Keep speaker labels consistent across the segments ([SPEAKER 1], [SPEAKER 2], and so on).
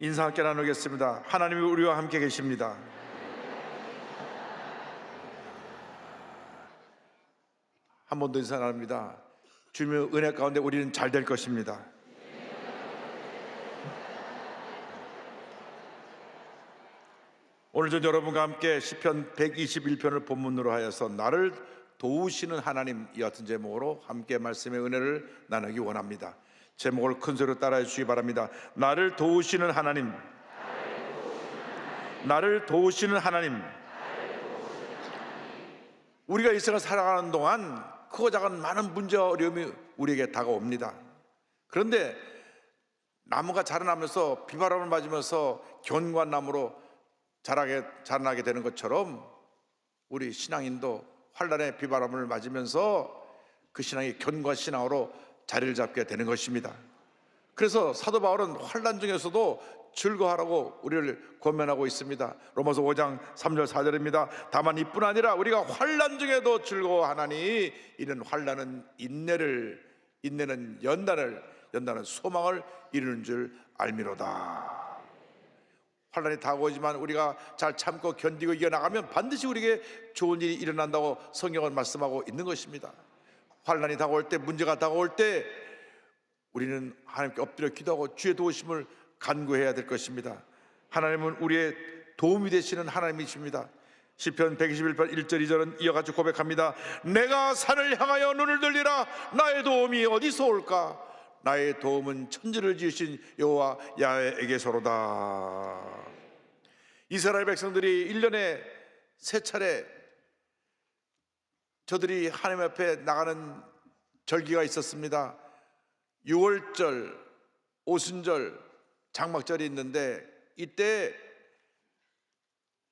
[SPEAKER 1] 인사 함께 나누겠습니다. 하나님이 우리와 함께 계십니다. 한 번 더 인사 나눕니다. 주님의 은혜 가운데 우리는 잘 될 것입니다. 오늘 전 여러분과 함께 시편 121편을 본문으로 하여서 나를 도우시는 하나님, 이 같은 제목으로 함께 말씀의 은혜를 나누기 원합니다. 제목을 큰 소리로 따라해 주시기 바랍니다. 나를 도우시는 하나님, 나를 도우시는 하나님. 우리가 이 세상을 살아가는 동안 크고 작은 많은 문제와 어려움이 우리에게 다가옵니다. 그런데 나무가 자라나면서 비바람을 맞으면서 견고한 나무로 자라나게 되는 것처럼 우리 신앙인도 환난의 비바람을 맞으면서 그 신앙이 견고한 신앙으로 자리를 잡게 되는 것입니다. 그래서 사도 바울은 환난 중에서도 즐거워하라고 우리를 권면하고 있습니다. 로마서 5장 3절 4절입니다. 다만 이뿐 아니라 우리가 환난 중에도 즐거워하나니 이는 환난은 인내를, 인내는 연단을, 연단은 소망을 이루는 줄 알미로다. 환난이 다가오지만 우리가 잘 참고 견디고 이겨나가면 반드시 우리에게 좋은 일이 일어난다고 성경은 말씀하고 있는 것입니다. 환난이 다가올 때, 문제가 다가올 때 우리는 하나님께 엎드려 기도하고 주의 도우심을 간구해야 될 것입니다. 하나님은 우리의 도움이 되시는 하나님이십니다. 시편 121편 1절 2절은 이와 같이 고백합니다. 내가 산을 향하여 눈을 들리라. 나의 도움이 어디서 올까? 나의 도움은 천지를 지으신 여호와 야훼에게서로다. 이스라엘 백성들이 1년에 3차례 저들이 하나님 앞에 나가는 절기가 있었습니다. 6월절, 오순절, 장막절이 있는데 이때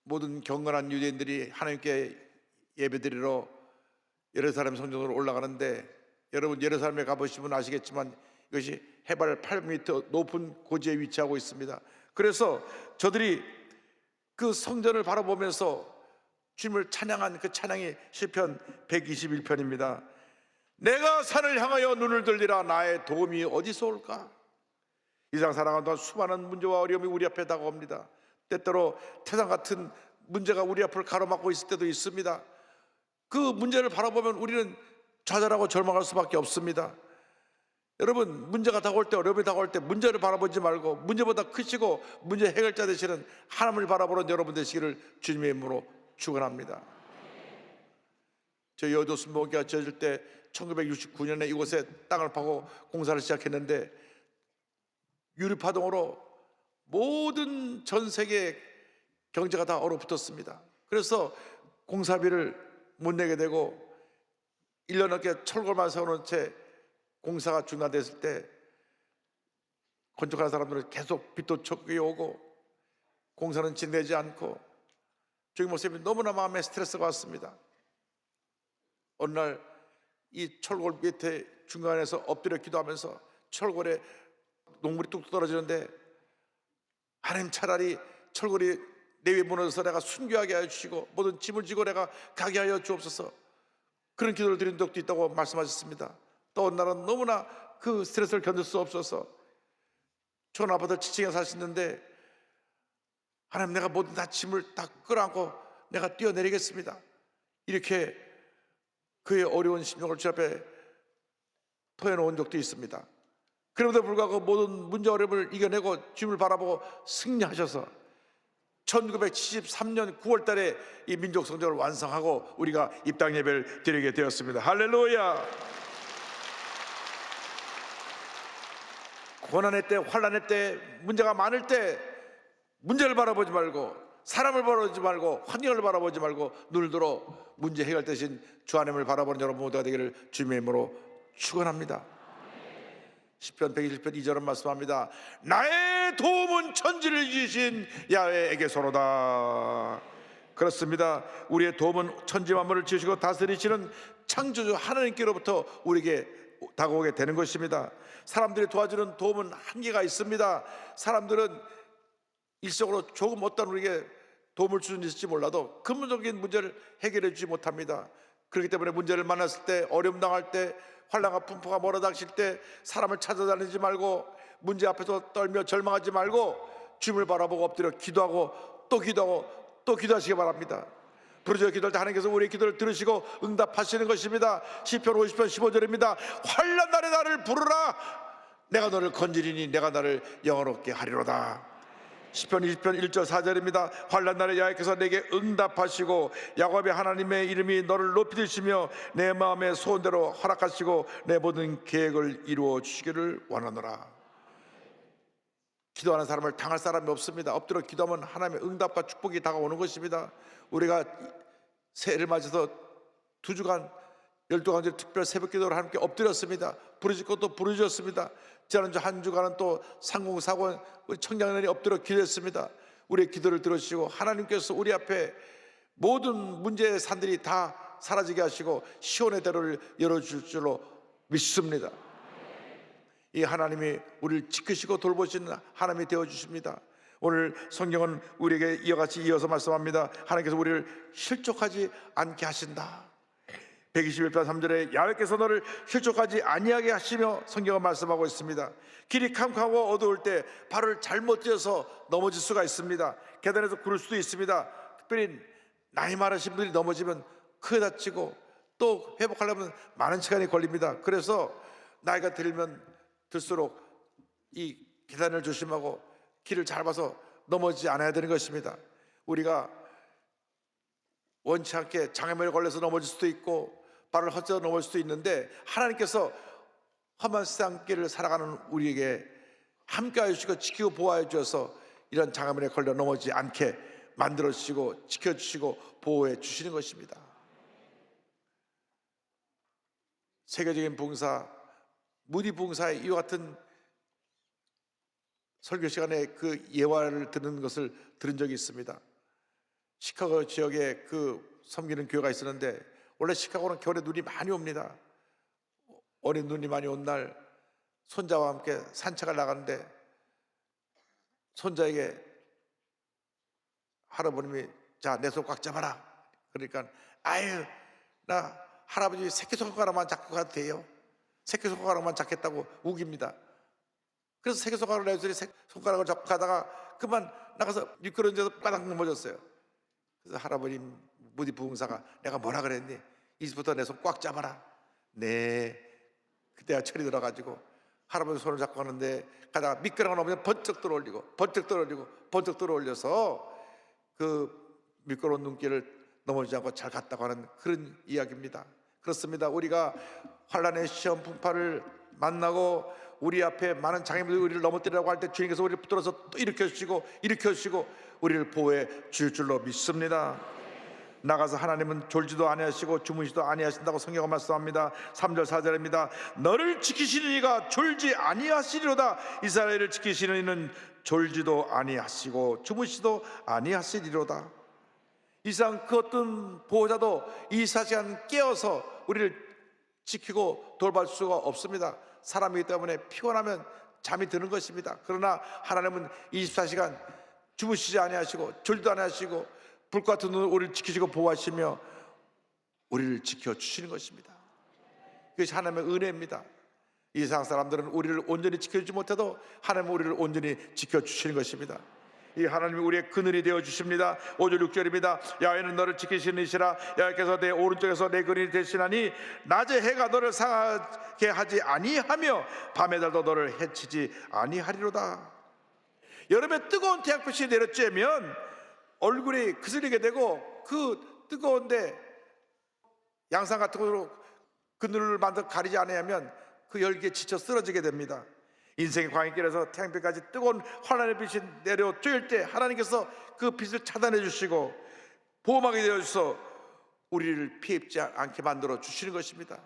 [SPEAKER 1] 모든 경건한 유대인들이 하나님께 예배드리러 예루살렘 성전으로 올라가는데, 여러분 예루살렘에 가보시면 아시겠지만 이것이 해발 8m 높은 고지에 위치하고 있습니다. 그래서 저들이 그 성전을 바라보면서 주님을 찬양한 그 찬양이 시편 121편입니다. 내가 산을 향하여 눈을 들리라. 나의 도움이 어디서 올까? 이 세상 살아가는 동안 수많은 문제와 어려움이 우리 앞에 다가옵니다. 때때로 태산 같은 문제가 우리 앞을 가로막고 있을 때도 있습니다. 그 문제를 바라보면 우리는 좌절하고 절망할 수밖에 없습니다. 여러분, 문제가 다가올 때, 어려움이 다가올 때 문제를 바라보지 말고 문제보다 크시고 문제 해결자 되시는 하나님을 바라보는 여러분 되시기를 주님의 이름으로 축원합니다. 저희 여의도 순복음교회가 지어질 때 1969년에 이곳에 땅을 파고 공사를 시작했는데 유류파동으로 모든 전 세계 경제가 다 얼어붙었습니다. 그래서 공사비를 못 내게 되고 1년 넘게 철골만 세우는 채 공사가 중단됐을 때 건축하는 사람들은 계속 빚도 적게 오고 공사는 진행되지 않고 조기 목사님이 너무나 마음에 스트레스가 왔습니다. 어느 날 이 철골 밑에 중간에서 엎드려 기도하면서 철골에 녹물이 뚝뚝 떨어지는데, 하나님 차라리 철골이 내 위에 무너져서 내가 순교하게 하여 주시고 모든 짐을 지고 내가 가게 하여 주옵소서, 그런 기도를 드린 적도 있다고 말씀하셨습니다. 또 어느 날은 너무나 그 스트레스를 견딜 수 없어서 좋은 아파트 지층에 사시는데, 하나님 내가 모든 다 짐을 다 끌어안고 내가 뛰어내리겠습니다, 이렇게 그의 어려운 심령을 주 앞에 토해놓은 적도 있습니다. 그럼에도 불구하고 모든 문제 어려움을 이겨내고 주님을 바라보고 승리하셔서 1973년 9월 달에 이 민족성전을 완성하고 우리가 입당 예배를 드리게 되었습니다. 할렐루야. 고난의 때, 환난의 때, 문제가 많을 때 문제를 바라보지 말고, 사람을 바라보지 말고, 환경을 바라보지 말고 눈을 들어 문제 해결 대신 주 하나님을 바라보는 여러분 모두가 되기를 주님의 이름으로 축원합니다. 시편 121편 2절은 말씀합니다. 나의 도움은 천지를 지으신 야훼에게서로다. 그렇습니다. 우리의 도움은 천지 만물을 지으시고 다스리시는 창조주 하나님께로부터 우리에게 다가오게 되는 것입니다. 사람들이 도와주는 도움은 한계가 있습니다. 사람들은 일적으로 조금 어떤 우리에게 도움을 주는 지 있을지 몰라도 근본적인 문제를 해결해 주지 못합니다. 그렇기 때문에 문제를 만났을 때, 어려움 당할 때, 환난과 풍파가 몰아닥칠 때 사람을 찾아다니지 말고 문제 앞에서 떨며 절망하지 말고 주님을 바라보고 엎드려 기도하고 또 기도하고 또 기도하시기 바랍니다. 부르짖어 기도할 때 하나님께서 우리의 기도를 들으시고 응답하시는 것입니다. 시편 50편 15절입니다. 환난 날에 나를 부르라. 내가 너를 건지리니 내가 나를 영화롭게 하리로다. 시편 20편 1절 4절입니다. 환난 날에 여호와께서 내게 응답하시고 야곱의 하나님의 이름이 너를 높이 드시며 내 마음의 소원대로 허락하시고 내 모든 계획을 이루어 주시기를 원하노라. 기도하는 사람을 당할 사람이 없습니다. 엎드려 기도하면 하나님의 응답과 축복이 다가오는 것입니다. 우리가 새해를 맞아서 2주간 12가지 특별 새벽 기도를 함께 엎드렸습니다. 부르짖고 또 부르짖었습니다. 지난주 한 주간은 또 상공사관 우리 청년들이 엎드려 기도했습니다. 우리의 기도를 들으시고 하나님께서 우리 앞에 모든 문제의 산들이 다 사라지게 하시고 시온의 대로를 열어줄 줄로 믿습니다. 이 하나님이 우리를 지키시고 돌보시는 하나님이 되어주십니다. 오늘 성경은 우리에게 이어같이 이어서 말씀합니다. 하나님께서 우리를 실족하지 않게 하신다. 121편 3절에 야훼께서 너를 실족하지 아니하게 하시며 성경은 말씀하고 있습니다. 길이 캄캄하고 어두울 때 발을 잘못 떼어서 넘어질 수가 있습니다. 계단에서 구를 수도 있습니다. 특별히 나이 많으신 분들이 넘어지면 크게 다치고 또 회복하려면 많은 시간이 걸립니다. 그래서 나이가 들면 들수록 이 계단을 조심하고 길을 잘 봐서 넘어지지 않아야 되는 것입니다. 우리가 원치 않게 장애물에 걸려서 넘어질 수도 있고 발을 헛디뎌 넘어질 수도 있는데 하나님께서 험한 세상길을 살아가는 우리에게 함께하여 주시고 지키고 보호하여 주셔서 이런 장애물에 걸려 넘어지지 않게 만들어 주시고 지켜주시고 보호해 주시는 것입니다. 세계적인 봉사 무디 봉사의 이와 같은 설교 시간에 그 예화를 듣는 것을 들은 적이 있습니다. 시카고 지역에 그 섬기는 교회가 있었는데 원래 시카고는 겨울에 눈이 많이 옵니다. 어린 눈이 많이 온 날 손자와 함께 산책을 나가는데 손자에게 할아버님이 자, 내 손 꽉 잡아라. 그러니까 아유 나 할아버지 새끼손가락만 잡고 가도 돼요. 새끼손가락만 잡겠다고 우깁니다. 그래서 새끼손가락을 내주더니 손가락을 잡고 가다가 그만 나가서 미끄러져서 바닥 넘어졌어요. 그래서 할아버님 무디 부흥사가 내가 뭐라 그랬니? 이제부터 내 손 꽉 잡아라. 네. 그때가 철이 들어가지고 할아버지 손을 잡고 가는데 가다가 미끄러가 넘어지면 번쩍 들어올리고 번쩍 들어올리고 번쩍 들어올려서 그 미끄러운 눈길을 넘어지지 않고 잘 갔다고 하는 그런 이야기입니다. 그렇습니다. 우리가 환난의 시험 풍파를 만나고 우리 앞에 많은 장애물들이 우리를 넘어뜨리라고 할 때 주님께서 우리를 붙들어서 또 일으켜주시고 우리를 보호해 줄 줄로 믿습니다. 나가서 하나님은 졸지도 아니하시고 주무시도 아니하신다고 성경은 말씀합니다. 3절 4절입니다. 너를 지키시는 이가 졸지 아니하시리로다. 이스라엘을 지키시는 이는 졸지도 아니하시고 주무시도 아니하시리로다. 이상 그 어떤 보호자도 24시간 깨어서 우리를 지키고 돌볼 수가 없습니다. 사람이기 때문에 피곤하면 잠이 드는 것입니다. 그러나 하나님은 24시간 주무시지 아니하시고 졸지도 아니하시고 불과 같은 눈으로 우리를 지키시고 보호하시며 우리를 지켜주시는 것입니다. 그것이 하나님의 은혜입니다. 이 세상 사람들은 우리를 온전히 지켜주지 못해도 하나님은 우리를 온전히 지켜주시는 것입니다. 이 하나님이 우리의 그늘이 되어주십니다. 5절 6절입니다. 야훼는 너를 지키시는 이시라. 야훼께서 내 오른쪽에서 내 그늘이 되시나니 낮에 해가 너를 상하게 하지 아니하며 밤의 달도 너를 해치지 아니하리로다. 여름에 뜨거운 태양빛이 내려쬐면 얼굴이 그슬리게 되고 그 뜨거운데 양산 같은 걸로 그늘을 만들어 가리지 않으면 그 열기에 지쳐 쓰러지게 됩니다. 인생의 광야길에서 태양빛까지 뜨거운 환난의 빛이 내려 쬐일 때 하나님께서 그 빛을 차단해 주시고 보호막이 되어 주셔서 우리를 피해 입지 않게 만들어 주시는 것입니다.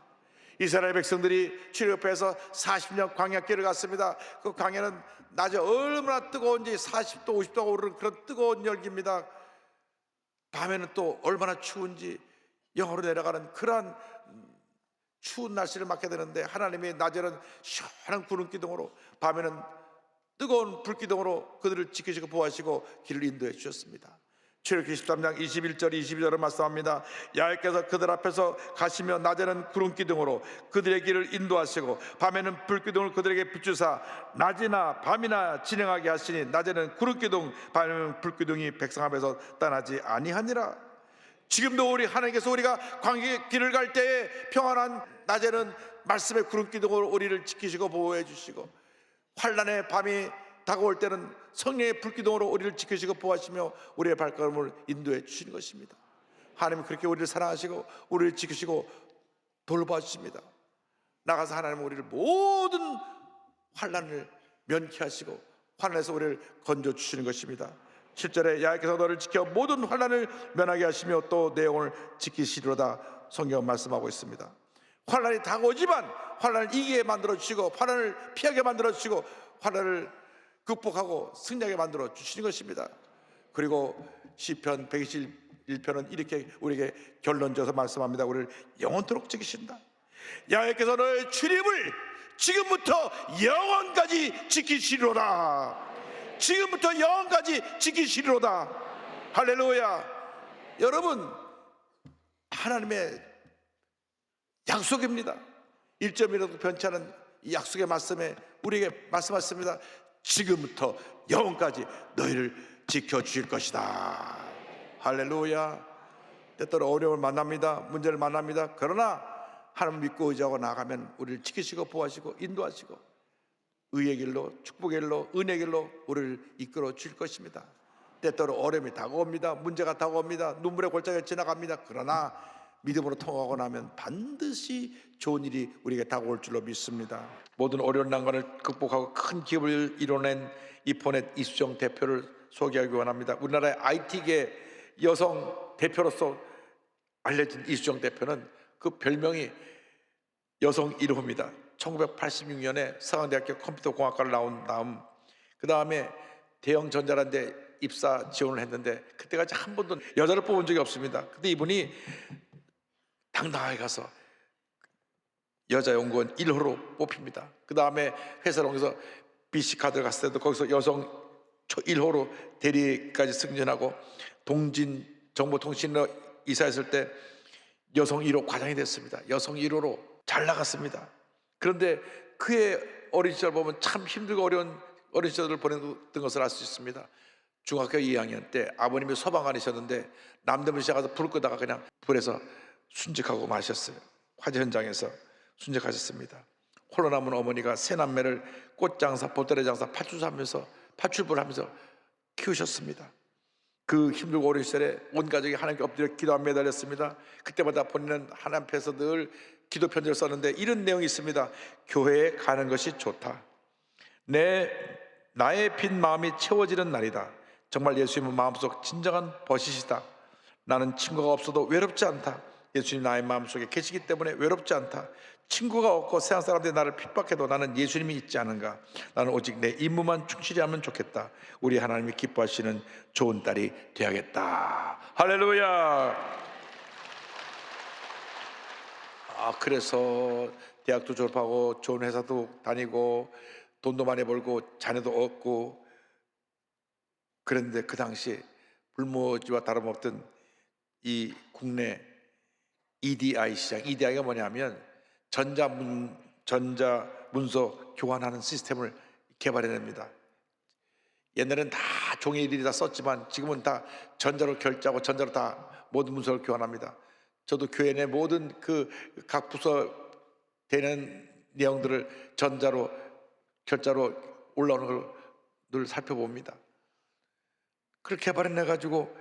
[SPEAKER 1] 이스라엘 백성들이 출애굽해서 40년 광야길을 갔습니다. 그 광야는 낮에 얼마나 뜨거운지 40도 50도가 오르는 그런 뜨거운 열기입니다. 밤에는 또 얼마나 추운지 영하로 내려가는 그러한 추운 날씨를 맞게 되는데 하나님이 낮에는 시원한 구름 기둥으로 밤에는 뜨거운 불 기둥으로 그들을 지키시고 보호하시고 길을 인도해 주셨습니다. 출애굽기 13장 21절 22절을 말씀합니다. 야훼께서 그들 앞에서 가시며 낮에는 구름 기둥으로 그들의 길을 인도하시고 밤에는 불 기둥을 그들에게 비추사 낮이나 밤이나 진행하게 하시니 낮에는 구름 기둥 밤에는 불 기둥이 백성 앞에서 떠나지 아니하니라. 지금도 우리 하나님께서 우리가 광야의 길을 갈 때에 평안한 낮에는 말씀의 구름 기둥으로 우리를 지키시고 보호해 주시고, 환난의 밤이 다가올 때는 성령의 불기둥으로 우리를 지키시고 보호하시며 우리의 발걸음을 인도해 주시는 것입니다. 하나님은 그렇게 우리를 사랑하시고 우리를 지키시고 돌봐주십니다. 나가서 하나님은 우리를 모든 환난을 면케하시고 환난에서 우리를 건져주시는 것입니다. 7절에 야훼께서 너를 지켜 모든 환난을 면하게 하시며 또 내 영혼을 지키시리로다 성경 말씀하고 있습니다. 환난이 다가오지만 환난을 이기게 만들어주시고 환난을 피하게 만들어주시고 환난을 극복하고 승리하게 만들어 주시는 것입니다. 그리고 시편 121편은 이렇게 우리에게 결론져서 말씀합니다. 우리를 영원토록 지키신다. 야훼께서 너의 출입을 지금부터 영원까지 지키시리로다. 지금부터 영원까지 지키시리로다. 할렐루야. 여러분, 하나님의 약속입니다. 1점이라도 변치 않은 이 약속의 말씀에 우리에게 말씀하셨습니다. 지금부터 영원까지 너희를 지켜주실 것이다. 할렐루야. 때때로 어려움을 만납니다. 문제를 만납니다. 그러나 하나님 믿고 의지하고 나가면 우리를 지키시고 보호하시고 인도하시고 의의 길로, 축복의 길로, 은혜의 길로 우리를 이끌어 주실 것입니다. 때때로 어려움이 다가옵니다. 문제가 다가옵니다. 눈물의 골짜기가 지나갑니다. 그러나 믿음으로 통하고 나면 반드시 좋은 일이 우리에게 다가올 줄로 믿습니다. 모든 어려운 난관을 극복하고 큰 기업을 이뤄낸 이포넷 이수정 대표를 소개하기 원합니다. 우리나라의 IT계 여성 대표로서 알려진 이수정 대표는 그 별명이 여성 1호입니다. 1986년에 서강대학교 컴퓨터공학과를 나온 다음 그 다음에 대형 전자라는 데 입사 지원을 했는데 그때까지 한 번도 여자를 뽑은 적이 없습니다. 근데 이분이 당당하게 가서 여자 연구원 1호로 뽑힙니다. 그 다음에 회사를 옮겨서 BC카드를 갔을 때도 거기서 여성 1호로 대리까지 승진하고 동진 정보통신으로 이사했을 때 여성 1호 과장이 됐습니다. 여성 1호로 잘 나갔습니다. 그런데 그의 어린 시절 보면 참 힘들고 어려운 어린 시절을 보냈던 것을 알 수 있습니다. 중학교 2학년 때 아버님이 소방관이셨는데 남대문 시에 가서 불 끄다가 그냥 불에서 순직하고 마셨어요. 화재 현장에서 순직하셨습니다. 홀로 남은 어머니가 세 남매를 꽃장사, 보따리 장사, 파출하면서 파출부를 하면서 키우셨습니다. 그 힘들고 어린 시절에 온 가족이 하나님께 엎드려 기도하며 매달렸습니다. 그때마다 본인은 하나님 앞에서 늘 기도 편지를 썼는데 이런 내용이 있습니다. 교회에 가는 것이 좋다. 나의 빈 마음이 채워지는 날이다. 정말 예수님은 마음속 진정한 버시시다. 나는 친구가 없어도 외롭지 않다. 예수님 나의 마음속에 계시기 때문에 외롭지 않다. 친구가 없고 세상 사람들이 나를 핍박해도 나는 예수님이 있지 않은가. 나는 오직 내 임무만 충실히 하면 좋겠다. 우리 하나님이 기뻐하시는 좋은 딸이 되야겠다. 할렐루야. 그래서 대학도 졸업하고 좋은 회사도 다니고 돈도 많이 벌고 자녀도 얻고 그런데 그 당시 불모지와 다름없던 이 국내 EDI 시장, EDI가 뭐냐면 전자문서 교환하는 시스템을 개발해냅니다. 옛날에는 다 종이일이 다 썼지만 지금은 다 전자로 결제하고 전자로 다 모든 문서를 교환합니다. 저도 교회 내 모든 그 각 부서 되는 내용들을 전자로 결자로 올라오는 걸 늘 살펴봅니다. 그걸 개발해내 가지고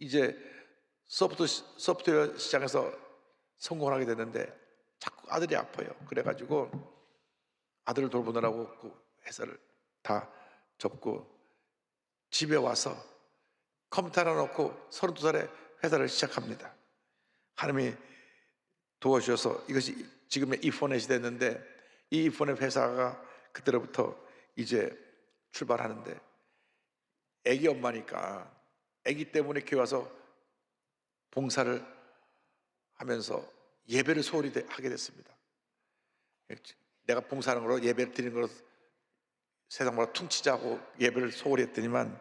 [SPEAKER 1] 이제 소프트웨어 시장에서 성공을 하게 됐는데 자꾸 아들이 아파요. 그래가지고 아들을 돌보느라고 그 회사를 다 접고 집에 와서 컴퓨터 하나 놓고 32살에 회사를 시작합니다. 하나님이 도와주셔서 이것이 지금의 이포넷이 됐는데 이 이포넷 회사가 그때로부터 이제 출발하는데 애기 엄마니까 애기 때문에 교회 와서 봉사를 하면서 예배를 소홀히 하게 됐습니다. 내가 봉사하는 거로 예배를 드리는 거로 세상보다 퉁치자고 예배를 소홀히 했더니만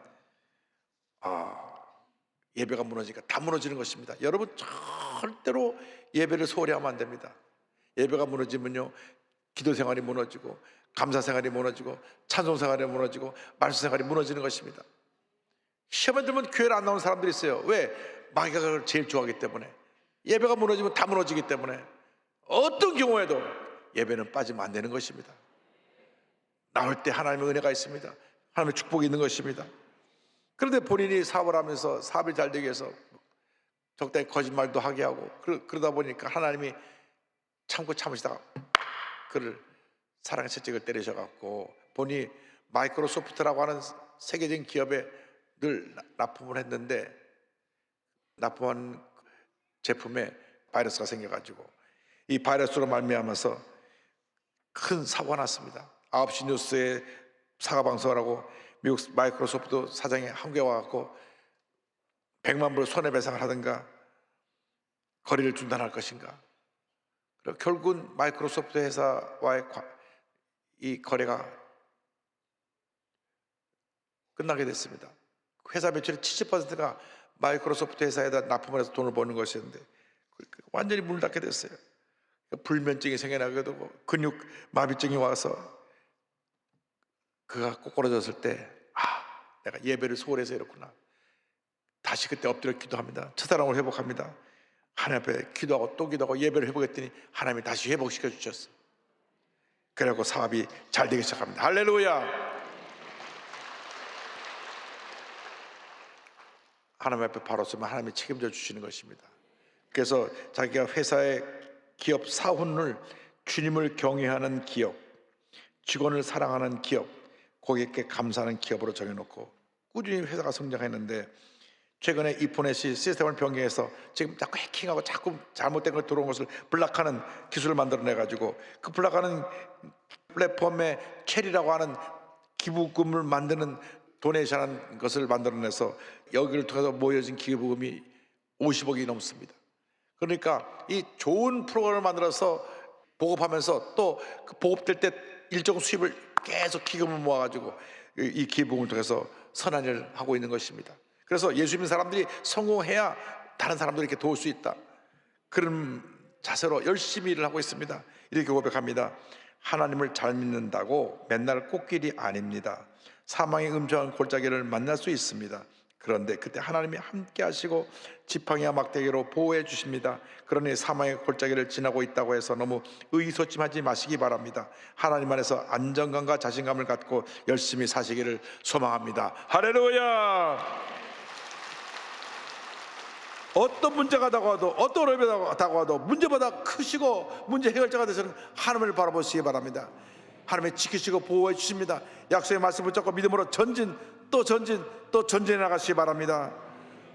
[SPEAKER 1] 예배가 무너지니까 다 무너지는 것입니다. 여러분 절대로 예배를 소홀히 하면 안 됩니다. 예배가 무너지면요, 기도 생활이 무너지고 감사 생활이 무너지고 찬송 생활이 무너지고 말씀 생활이 무너지는 것입니다. 시험에 들면 교회를 안 나오는 사람들이 있어요. 왜? 마귀가 그걸 제일 좋아하기 때문에. 예배가 무너지면 다 무너지기 때문에 어떤 경우에도 예배는 빠지면 안 되는 것입니다. 나올 때 하나님의 은혜가 있습니다. 하나님의 축복이 있는 것입니다. 그런데 본인이 사업을 하면서 사업이 잘 되기 위해서 적당히 거짓말도 하게 하고 그러다 보니까 하나님이 참으시다가 그를 사랑의 채찍을 때리셔갖고 본인이 마이크로소프트라고 하는 세계적인 기업에 늘 납품을 했는데 납품한 제품에 바이러스가 생겨가지고 이 바이러스로 말미암아서 큰 사고가 났습니다. 9시 뉴스에 사과방송을 하고 미국 마이크로소프트 사장이 한국에 와갖고 100만 불 손해배상을 하든가 거리를 중단할 것인가. 그리고 결국은 마이크로소프트 회사와의 이 거래가 끝나게 됐습니다. 회사 매출의 70%가 마이크로소프트 회사에다 납품을 해서 돈을 버는 것이었는데 완전히 문을 닫게 됐어요. 불면증이 생겨나게 되고 근육 마비증이 와서 그가 꼬꾸라졌을 때 내가 예배를 소홀해서 이렇구나. 다시 그때 엎드려 기도합니다. 첫사랑을 회복합니다. 하나님 앞에 기도하고 또 기도하고 예배를 회복했더니 하나님이 다시 회복시켜 주셨어요. 그래갖고 사업이 잘 되기 시작합니다. 할렐루야. 하나님 앞에 바로 서면 하나님이 책임져 주시는 것입니다. 그래서 자기가 회사의 기업 사훈을 주님을 경외하는 기업, 직원을 사랑하는 기업, 고객께 감사하는 기업으로 정해놓고 꾸준히 회사가 성장했는데 최근에 이포넷이 시스템을 변경해서 지금 자꾸 해킹하고 자꾸 잘못된 걸 들어온 것을 블락하는 기술을 만들어내가지고 그 블락하는 플랫폼에 체리라고 하는 기부금을 만드는 도네이션하는 것을 만들어내서 여기를 통해서 모여진 기부금이 50억이 넘습니다. 그러니까 이 좋은 프로그램을 만들어서 보급하면서 또 그 보급될 때 일정 수입을 계속 기금을 모아가지고 이 기부금을 통해서 선한 일을 하고 있는 것입니다. 그래서 예수 믿는 사람들이 성공해야 다른 사람들을 이렇게 도울 수 있다. 그런 자세로 열심히 일을 하고 있습니다. 이렇게 고백합니다. 하나님을 잘 믿는다고 맨날 꽃길이 아닙니다. 사망의 음조한 골짜기를 만날 수 있습니다. 그런데 그때 하나님이 함께 하시고 지팡이와 막대기로 보호해 주십니다. 그러니 사망의 골짜기를 지나고 있다고 해서 너무 의기소침하지 마시기 바랍니다. 하나님 안에서 안정감과 자신감을 갖고 열심히 사시기를 소망합니다. 할렐루야. 어떤 문제가 다가와도 어떤 어려움이 다가와도 문제보다 크시고 문제 해결자가 되서는 하나님을 바라보시기 바랍니다. 하나님이 지키시고 보호해 주십니다. 약속의 말씀을 붙잡고 믿음으로 전진 또 전진해 나가시기 바랍니다.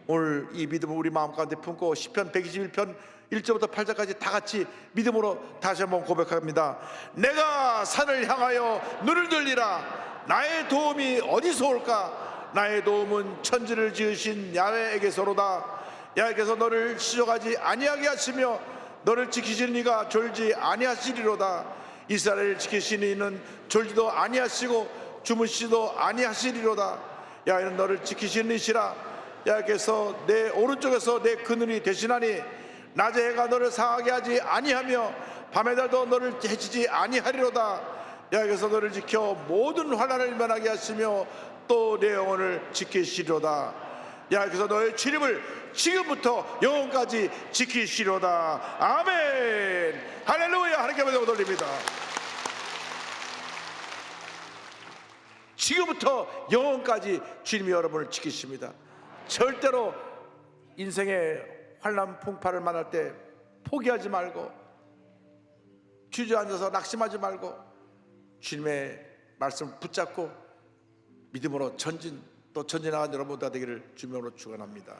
[SPEAKER 1] 오늘 이 믿음을 우리 마음 가운데 품고 시편 121편 1절부터 8절까지 다 같이 믿음으로 다시 한번 고백합니다. 내가 산을 향하여 눈을 들리라. 나의 도움이 어디서 올까? 나의 도움은 천지를 지으신 야훼에게서로다. 야훼께서 너를 시족하지 아니하게 하시며 너를 지키시는 이가 졸지 아니하시리로다. 이스라엘을 지키시는 이는 졸지도 아니하시고 주무시지도 아니하시리로다. 야훼는 너를 지키시는 이시라. 야훼께서 내 오른쪽에서 내 그늘이 되시나니 낮에 해가 너를 상하게 하지 아니하며 밤의 달도 너를 해치지 아니하리로다. 야훼께서 너를 지켜 모든 환난을 면하게 하시며 또 내 영혼을 지키시리로다. 야훼께서 너의 출입을 지금부터 영원까지 지키시리로다. 아멘. 할렐루야. 하나님께 감사를 돌립니다. 지금부터 영원까지 주님이 여러분을 지키십니다. 절대로 인생의 환난 풍파를 만날 때 포기하지 말고 주저앉아서 낙심하지 말고 주님의 말씀을 붙잡고 믿음으로 전진하는 여러분 다 되기를 주님으로 축원합니다.